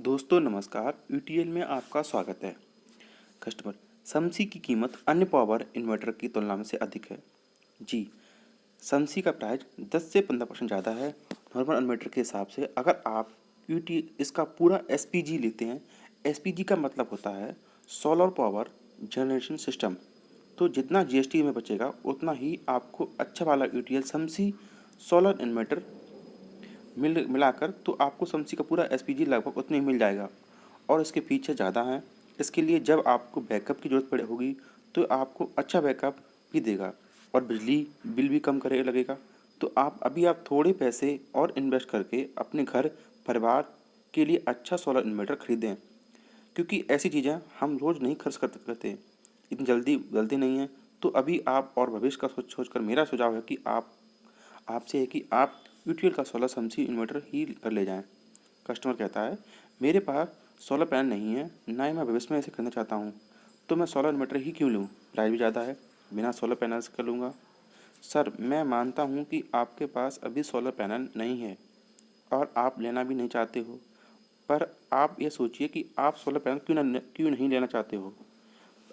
दोस्तों नमस्कार, यूटीएल में आपका स्वागत है। कस्टमर, समसी की कीमत अन्य पावर इन्वर्टर की तुलना में से अधिक है। जी, समसी का प्राइस 10 से 15% ज़्यादा है नॉर्मल इन्वर्टर के हिसाब से। अगर आप यूटी इसका पूरा एसपीजी लेते हैं, एसपीजी का मतलब होता है सोलर पावर जनरेशन सिस्टम। तो जितना जीएसटी में बचेगा उतना ही आपको अच्छा वाला यूटीएल समसी सोलर इन्वर्टर मिलाकर तो आपको समसी का पूरा एसपीजी लगभग उतने ही मिल जाएगा। और इसके पीछे ज़्यादा हैं। इसके लिए जब आपको बैकअप की ज़रूरत पड़े होगी तो आपको अच्छा बैकअप भी देगा और बिजली बिल भी कम करे लगेगा। तो आप थोड़े पैसे और इन्वेस्ट करके अपने घर परिवार के लिए अच्छा सोलर इन्वर्टर खरीदें, क्योंकि ऐसी चीज़ें हम रोज़ नहीं खर्च करते, इतनी जल्दी गलती नहीं है। तो अभी आप और भविष्य का सोच कर मेरा सुझाव है कि आपसे है कि आप यूटीएल का सोलर समसी इन्वर्टर ही कर ले जाएं। कस्टमर कहता है, मेरे पास सोलर पैनल नहीं है, ना ही मैं भविष्य में ऐसे करना चाहता हूँ, तो मैं सोलर इन्वर्टर ही क्यों लूँ? प्राइस भी ज़्यादा है, बिना सोलर पैनल्स कर लूँगा। सर, मैं मानता हूँ कि आपके पास अभी सोलर पैनल नहीं है और आप लेना भी नहीं चाहते हो, पर आप ये सोचिए कि आप सोलर पैनल क्यों नहीं लेना चाहते हो।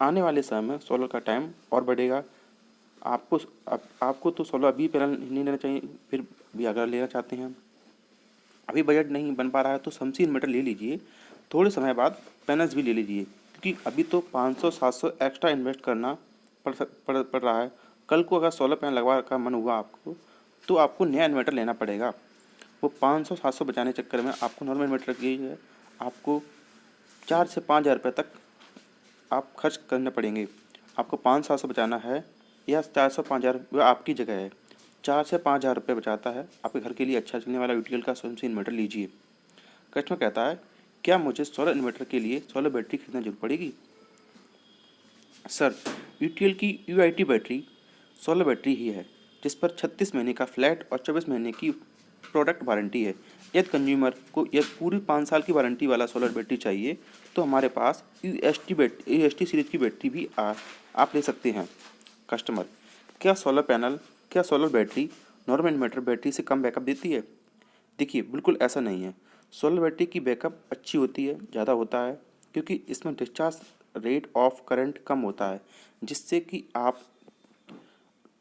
आने वाले समय में सोलर का टाइम और बढ़ेगा। आपको तो सोलर अभी पैनल नहीं लेना चाहिए, फिर भी अगर लेना चाहते हैं, अभी बजट नहीं बन पा रहा है तो समसी इन्वर्टर ले लीजिए। थोड़े समय बाद पैनल्स भी ले लीजिए, क्योंकि अभी तो 500-700 एक्स्ट्रा इन्वेस्ट करना पड़ रहा है। कल को अगर सोलर पैनल लगवा का मन हुआ आपको, तो आपको नया इन्वर्टर लेना पड़ेगा। वो 500-700 बचाने के चक्कर में आपको नॉर्मल इन्वर्टर की है, आपको 4 से 5 हज़ार रुपये तक आप खर्च करने पड़ेंगे। आपको 500-700 बचाना है या 400-5 हज़ार, वह आपकी जगह है। 4 से 5 हज़ार रुपये बचाता है, आपके घर के लिए अच्छा चलने वाला यूटीएल का समसी इन्वर्टर लीजिए। कस्टमर कहता है, क्या मुझे सोलर इन्वर्टर के लिए सोलर बैटरी खरीदना जरूर पड़ेगी? सर, यूटीएल की यूआईटी बैटरी सोलर बैटरी ही है, जिस पर 36 महीने का फ्लैट और 24 महीने की प्रोडक्ट वारंटी है। यदि कंज्यूमर को यह पूरी 5 साल की वारंटी वाला सोलर बैटरी चाहिए तो हमारे पास यूएसटी सीरीज की बैटरी भी आप ले सकते हैं। कस्टमर, क्या solar battery normal inverter battery से कम बैकअप देती है? देखिए, बिल्कुल ऐसा नहीं है। सोलर बैटरी की बैकअप अच्छी होती है, ज़्यादा होता है, क्योंकि इसमें डिस्चार्ज रेट ऑफ करंट कम होता है, जिससे कि आप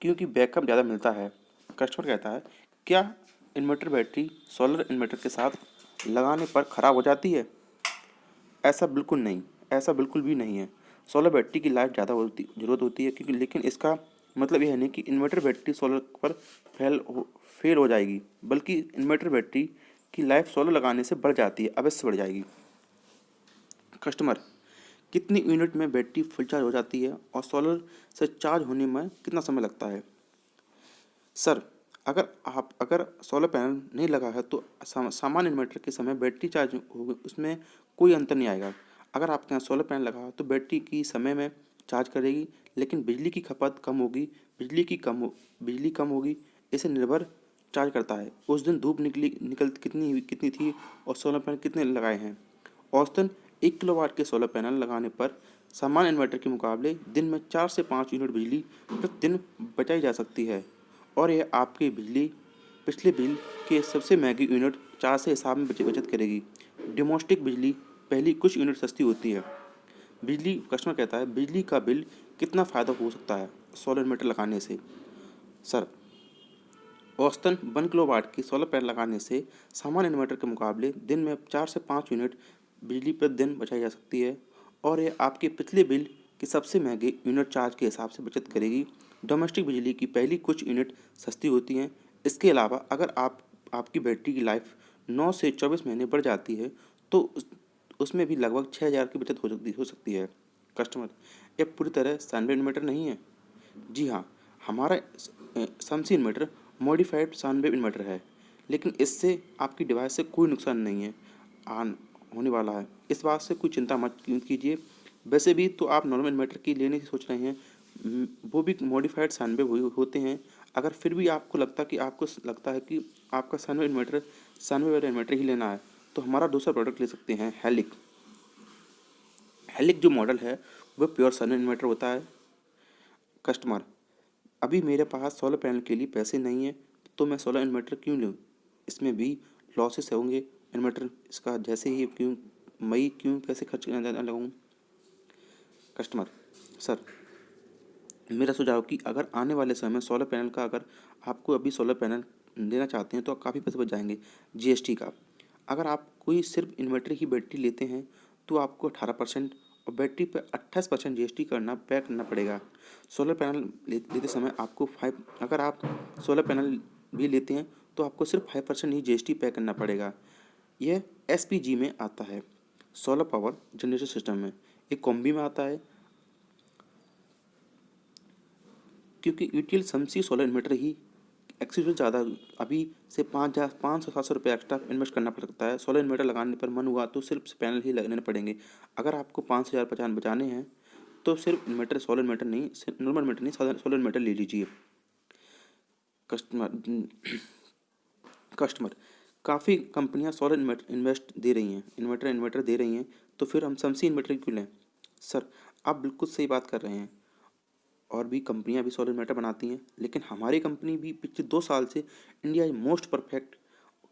क्योंकि बैकअप ज़्यादा मिलता है। कस्टमर कहता है, क्या इन्वर्टर बैटरी सोलर इन्वर्टर के साथ लगाने पर ख़राब हो जाती है? ऐसा बिल्कुल भी नहीं है। सोलर बैटरी की लाइफ ज़्यादा ज़रूरत होती है, क्योंकि लेकिन इसका मतलब यह नहीं कि इन्वर्टर बैटरी सोलर पर फेल हो जाएगी, बल्कि इन्वर्टर बैटरी की लाइफ सोलर लगाने से बढ़ जाती है, अवश्य बढ़ जाएगी। कस्टमर, कितनी यूनिट में बैटरी फुल चार्ज हो जाती है और सोलर से चार्ज होने में कितना समय लगता है? सर, अगर सोलर पैनल नहीं लगा है तो सामान्य इन्वर्टर के समय बैटरी चार्ज होगी, उसमें कोई अंतर नहीं आएगा। अगर आपके यहाँ सोलर पैनल लगा है तो बैटरी की समय में चार्ज करेगी, लेकिन बिजली की खपत कम होगी। बिजली कम होगी, इसे निर्भर चार्ज करता है उस दिन धूप निकल कितनी थी और सोलर पैनल कितने लगाए हैं। औसतन 1 किलोवाट के सोलर पैनल लगाने पर सामान्य इन्वर्टर के मुकाबले दिन में 4 से 5 यूनिट बिजली प्रतिदिन बचाई जा सकती है, और यह आपके पिछले बिल के सबसे महंगी यूनिट 4 से हिसाब में बचत करेगी। डोमेस्टिक बिजली पहली कुछ यूनिट सस्ती होती है। कस्टमर कहता है, बिजली का बिल कितना फ़ायदा हो सकता है सोलर इन्वर्टर लगाने से? सर, औसतन 1 किलोवाट की सोलर पैनल लगाने से सामान्य इन्वर्टर के मुकाबले दिन में 4 से 5 यूनिट बिजली प्रतिदिन बचाई जा सकती है, और यह आपके पिछले बिल के सबसे महंगे यूनिट चार्ज के हिसाब से बचत करेगी। डोमेस्टिक बिजली की पहली कुछ यूनिट सस्ती होती हैं। इसके अलावा अगर आपकी बैटरी की लाइफ 9 से 24 महीने बढ़ जाती है तो उसमें भी लगभग 6 हज़ार की बचत हो सकती है। कस्टमर, यह पूरी तरह सैनवे इन्वर्टर नहीं है। जी हाँ, हमारा समसी inverter modified sine wave inverter है, लेकिन इससे आपकी डिवाइस से कोई नुकसान नहीं है आन होने वाला है। इस बात से कोई चिंता मत कीजिए। वैसे भी तो आप नॉर्मल इन्वर्टर की लेने की सोच रहे हैं, वो भी मॉडिफाइड साइन वेव होते हैं। अगर फिर भी आपको लगता है कि आपका साइन वेव वाला इन्वर्टर ही लेना है, तो हमारा दूसरा प्रोडक्ट ले सकते हैं, हेलिक जो मॉडल है वह प्योर सन इन्वर्टर होता है। कस्टमर, अभी मेरे पास सोलर पैनल के लिए पैसे नहीं है, तो मैं सोलर इन्वर्टर क्यों लूँ? इसमें भी लॉसेस होंगे। इन्वर्टर इसका जैसे ही क्यों मई क्यों पैसे खर्च लगाऊँ? कस्टमर, सर मेरा सुझाव कि अगर आने वाले समय में सोलर पैनल का, अगर आपको अभी सोलर पैनल लेना चाहते हैं तो काफ़ी पैसे बच जाएंगे जीएसटी का। अगर आप कोई सिर्फ इन्वर्टर की बैटरी लेते हैं तो आपको 18% और बैटरी पर 28% जीएसटी पे करना पड़ेगा। सोलर पैनल लेते समय आपको 5, अगर आप सोलर पैनल भी लेते हैं तो आपको सिर्फ 5% ही जीएसटी पे करना पड़ेगा। यह एसपीजी में आता है, सोलर पावर जनरेशन सिस्टम में। एक कॉम्बी में आता है, क्योंकि यूटीएल समसी सोलर इन्वर्टर ही एक्चुअली ज़्यादा अभी से 500-700 रुपये एक्स्ट्रा इन्वेस्ट करना पड़ता है। सोलर इन्वर्टर लगाने पर मन हुआ तो सिर्फ पैनल ही लगाने पड़ेंगे। अगर आपको 5,000 बचाने हैं तो सिर्फ इन्वर्टर, सोलर इन्वर्टर नहीं, नॉर्मल इन्वर्टर नहीं, साधारण सोलर इन्वर्टर ले लीजिए। कस्टमर, काफ़ी कंपनियां सोलर इन्वर्टर दे रही हैं, तो फिर हम समसी इन्वर्टर क्यों लें? सर आप बिल्कुल सही बात कर रहे हैं, और भी कंपनियां भी सोलर इन्वर्टर बनाती हैं, लेकिन हमारी कंपनी भी पिछले 2 साल से इंडिया मोस्ट परफेक्ट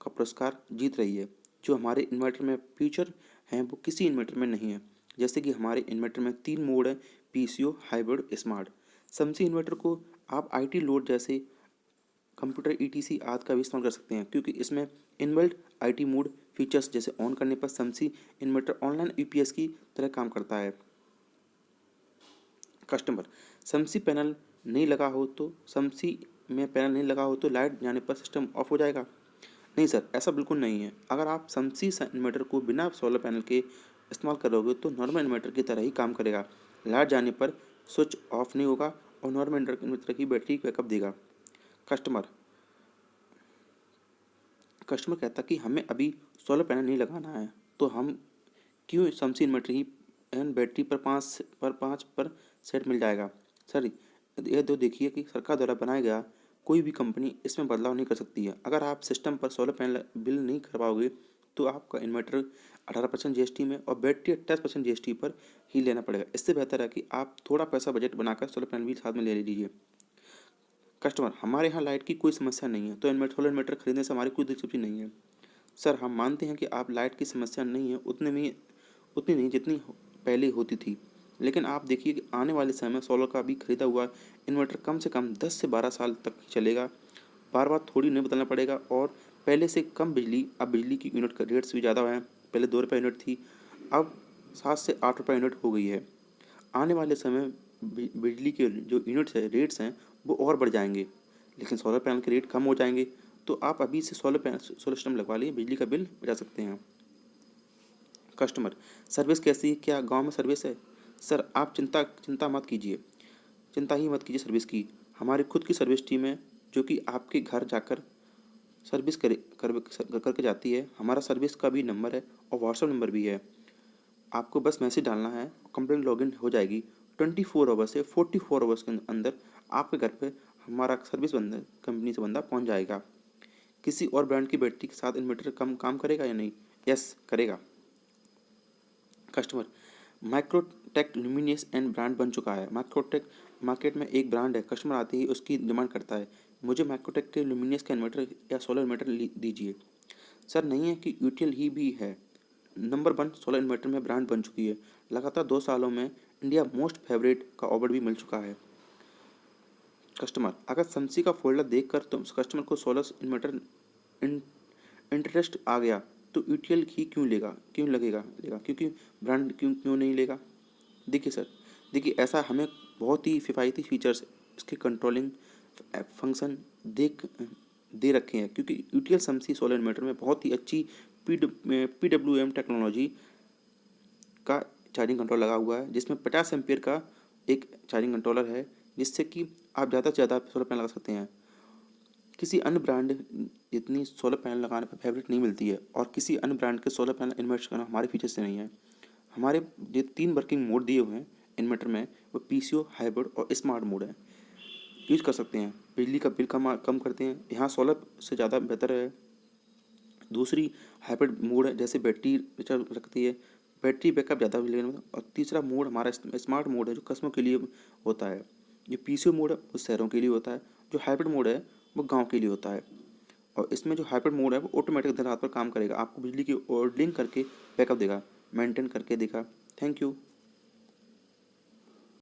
का पुरस्कार जीत रही है। जो हमारे इन्वर्टर में फीचर हैं वो किसी इन्वर्टर में नहीं है। जैसे कि हमारे इन्वर्टर में 3 मोड है, पीसीओ, हाइब्रिड, स्मार्ट। समसी इन्वर्टर को आप आईटी लोड जैसे कंप्यूटर ईटीसी आदि का भी इस्तेमाल कर सकते हैं, क्योंकि इसमें इनबिल्ट आईटी मोड फीचर्स जैसे ऑन करने पर समसी इन्वर्टर ऑनलाइन यूपीएस की तरह काम करता है। कस्टमर, समसी पैनल नहीं लगा हो तो समसी में पैनल नहीं लगा हो तो लाइट जाने पर सिस्टम ऑफ हो जाएगा? नहीं सर, ऐसा बिल्कुल नहीं है। अगर आप समसी इन्वर्टर को बिना सोलर पैनल के इस्तेमाल करोगे तो नॉर्मल इन्वर्टर की तरह ही काम करेगा। लाइट जाने पर स्विच ऑफ नहीं होगा और नॉर्मल इन्वर्टर की बैटरी बैकअप देगा। कस्टमर कस्टमर कहता कि हमें अभी सोलर पैनल नहीं लगाना है, तो हम क्यों समसी इन्वर्टर ही बैटरी पर 5 पर सेट मिल जाएगा? सर यह तो देखिए कि सरकार द्वारा बनाया गया, कोई भी कंपनी इसमें बदलाव नहीं कर सकती है। अगर आप सिस्टम पर सोलर पैनल बिल नहीं करवाओगे तो आपका इन्वर्टर 18% जीएसटी में और बैटरी 28% जीएसटी पर ही लेना पड़ेगा। इससे बेहतर है कि आप थोड़ा पैसा बजट बनाकर सोलर पैनल भी साथ में ले लीजिए। कस्टमर, हमारे यहाँ लाइट की कोई समस्या नहीं है, तो सोलर इन्वर्टर खरीदने से हमारी कोई दिलचस्पी नहीं है। सर हम मानते हैं कि आप लाइट की समस्या नहीं है, उतनी नहीं जितनी पहले होती थी, लेकिन आप देखिए कि आने वाले समय में सोलर का भी खरीदा हुआ इन्वर्टर कम से कम 10 से 12 साल तक चलेगा। बार बार थोड़ी नहीं बदलना पड़ेगा, और पहले से कम बिजली, अब बिजली की यूनिट का रेट्स भी ज़्यादा है। पहले 2 रुपये यूनिट थी, अब 7 से 8 रुपये यूनिट हो गई है। आने वाले समय बिजली के जो यूनिट्स है, रेट्स हैं, वो और बढ़ जाएंगे, लेकिन सोलर पैनल के रेट कम हो जाएंगे। तो आप अभी से सोलर सिस्टम लगवा लिए, बिजली का बिल बचा सकते हैं। कस्टमर, सर्विस कैसी है? क्या गांव में सर्विस है? सर आप चिंता मत कीजिए, चिंता ही मत कीजिए सर्विस की। हमारी खुद की सर्विस टीम है जो कि आपके घर जाकर सर्विस करके जाती है। हमारा सर्विस का भी नंबर है और व्हाट्सएप नंबर भी है। आपको बस मैसेज डालना है, कंप्लेंट लॉगिन हो जाएगी। 24 आवर्स से 44 आवर्स के अंदर आपके घर पे हमारा सर्विस बंदा, कंपनी से बंदा पहुंच जाएगा। किसी और ब्रांड की बैटरी के साथ इन्वर्टर कम काम करेगा या नहीं? यस करेगा। Customer, Microtek luminous and brand बन चुका है। माइक्रोटेक मार्केट में एक ब्रांड है, कस्टमर आते ही उसकी डिमांड करता है, मुझे माइक्रोटेक के ल्यूमिनियस का इन्वर्टर या सोलर इन्वर्टर दीजिए। सर नहीं है कि यूटीएल ही भी है नंबर 1 सोलर इन्वर्टर में ब्रांड बन चुकी है। लगातार 2 सालों में इंडिया मोस्ट फेवरेट का अवार्ड भी मिल चुका है। कस्टमर, अगर समसी का फोल्डर देखकर तो कस्टमर को सोलर इन्वर्टर इंटरेस्ट आ गया तो यूटीएल ही क्यों लगेगा क्योंकि ब्रांड क्यों नहीं लेगा? देखिए सर, देखिए ऐसा हमें बहुत ही किफ़ायती फीचर्स, इसके कंट्रोलिंग फंक्शन दे रखे हैं, क्योंकि यूटीएल समसी सोलर इन्वर्टर में बहुत ही अच्छी PWM टेक्नोलॉजी का चार्जिंग कंट्रोल लगा हुआ है, जिसमें 50 एम्पियर का एक चार्जिंग कंट्रोलर है, जिससे कि आप ज़्यादा से ज़्यादा सोलर पैनल लगा सकते हैं। किसी अन्य ब्रांड इतनी सोलर पैनल लगाने पर फेवरेट नहीं मिलती है, और किसी अन्य ब्रांड के सोलर पैनल इन्वर्ट करना हमारे फीचर से नहीं है। हमारे जो 3 वर्किंग मोड दिए हुए हैं इन्वर्टर में, वो पीसीओ, हाइब्रिड और स्मार्ट मोड है, यूज़ कर सकते हैं। बिजली का बिल कम करते हैं, यहाँ सोलर से ज़्यादा बेहतर है। दूसरी हाइब्रिड मोड है, जैसे बैटरी रिचार्ज रखती है, बैटरी बैकअप ज़्यादा लेने। और तीसरा मोड हमारा स्मार्ट मोड है, जो कस्टमर के लिए होता है। जो पीसीओ मोड है वो शहरों के लिए होता है, जो हाइब्रिड मोड है वो गांव के लिए होता है। और इसमें जो हाइब्रिड मोड है वो ऑटोमेटिक दिन रात पर काम करेगा, आपको बिजली की ऑर्डरिंग करके बैकअप देगा। मेंटेन करके दिखा। Thank you.